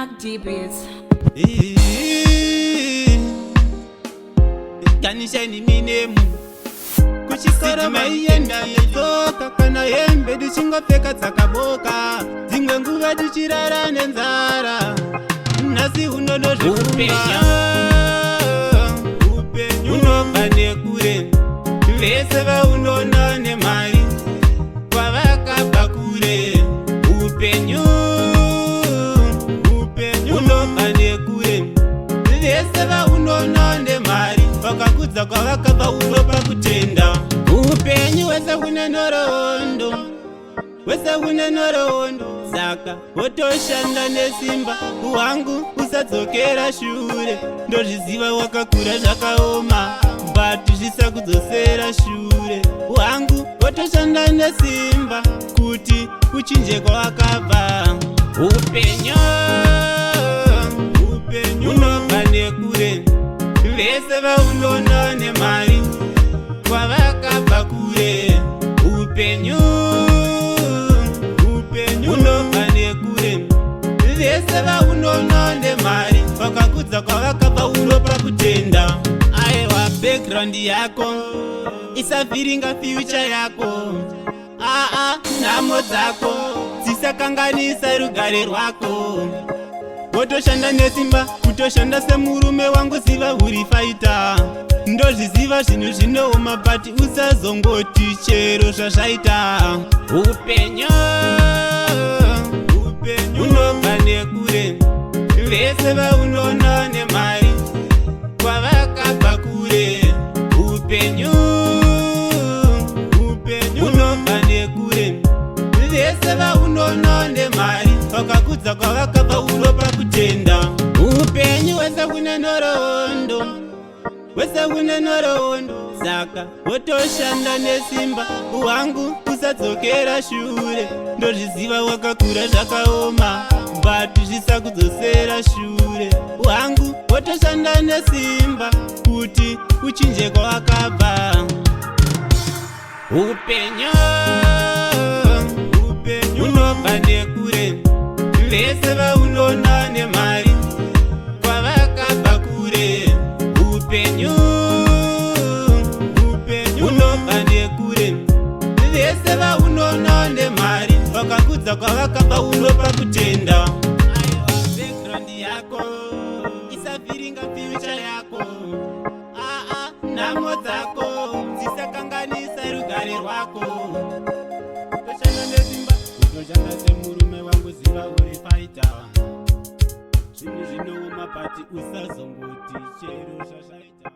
Mac D Beats. Kanisheni minemu kuchikora maiyenda yedzoka kana hembe ndichingopfeka dzakaboka dzimwe nguva tichirara nenzara nhasi unono zvekupenya upenyu unobva nekure vese vaunona nemari kwavakabva kure upenyu unobva nekure vese vaunona nemari vakakudza kwavakabva unopa kutenda upenyu wese kune nhoroondo wese kune nhoroondo saka wotoshanda nesimba hwangu usadzokera shure ndozviziva wakakura zvakaoma but zvisakudzosera shure hwangu wotoshanda nesimba kuti uchinje kwawakabva upenyu unobva nekure vese vaunona nemari kwavakabva kure upenyu unobva nekure vese vaunona nemari vakakudza kwavakabva unopa kutenda aiwa background yako isavhiringa future yako nhamo dzako dzisakanganisa rugare rwako wotoshanda nesimba kutoshanda semurume wangu ziva uri faita ndozviziva zvinhu zvinooma bati usazongoti chero zvazvaita upenyu unobva nekure vese vaunona nemari kwavakabva kure upenyu unobva nekure vese vaunona nemari vakakudza kwavakabva unopa kutenda upenyu wese kune nhoroondo wese kune nhoroondo saka wotoshanda nesimba hwangu usadzokera shure ndozviziva wakakura zvakaoma but zvisakudzosera shure hwangu wotoshanda nesimba kuti uchinje kwawakabva upenyu unobva nekure vese vaunona nemari kwavakabva kure upenyu unobva nekure vese vaunona nemari vakakudza kwavakabva unopa kutenda aiwa background yako isavhiringa future yako nhamo dzako dzisakanganisa rugare rwako toshanda nesimba kutoshanda semurume wangu ziva uri faita zvinhu zvinooma pati usazongoti chero zvazvaita